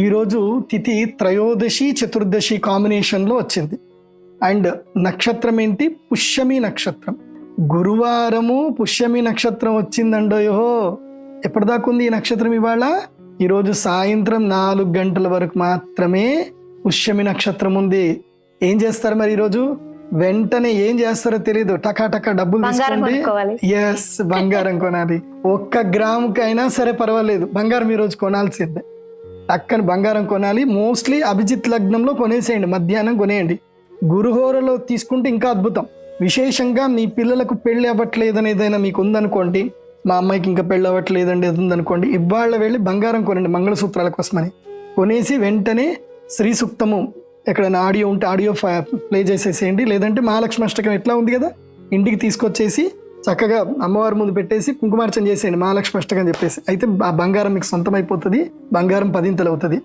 ఈరోజు తిథి త్రయోదశి చతుర్దశి కాంబినేషన్లో వచ్చింది. అండ్ నక్షత్రం ఏంటి? పుష్యమి నక్షత్రం. గురువారము పుష్యమి నక్షత్రం వచ్చిందండోయో. ఎప్పటిదాకా ఉంది ఈ నక్షత్రం? ఇవాళ ఈరోజు సాయంత్రం 4 గంటల వరకు మాత్రమే పుష్యమి నక్షత్రం ఉంది. ఏం చేస్తారు మరి ఈరోజు? వెంటనే ఏం చేస్తారో తెలియదు, టకా డబ్బులు తీసుకోండి. ఎస్, బంగారం కొనాలి. 1 గ్రాముకైనా సరే పర్వాలేదు, బంగారం ఈరోజు కొనాల్సిందే. టక్కని బంగారం కొనాలి. మోస్ట్లీ అభిజిత్ లగ్నంలో కొనేసేయండి, మధ్యాహ్నం కొనేయండి. గురుహోరలో తీసుకుంటే ఇంకా అద్భుతం. విశేషంగా మీ పిల్లలకు పెళ్ళి అవ్వట్లేదని ఏదైనా మీకు ఉందనుకోండి, మా అమ్మాయికి ఇంకా పెళ్ళి అవ్వట్లేదండి ఉందనుకోండి, ఇవాళ వెళ్ళి బంగారం కొనండి మంగళసూత్రాల కోసమని. కొనేసి వెంటనే శ్రీ సూక్తము ఎక్కడైనా ఆడియో ఉంటే ఆడియో ప్లే చేసేసేయండి. లేదంటే మహాలక్ష్మి అష్టకం ఎట్లా ఉంది కదా, ఇంటికి తీసుకొచ్చేసి చక్కగా అమ్మవారి ముందు పెట్టేసి కుంకుమార్చన చేసేయండి, మహాలక్ష్మి అష్టకం చెప్పేసి. అయితే ఆ బంగారం మీకు సొంతం అయిపోతుంది, బంగారం 10 అవుతుంది.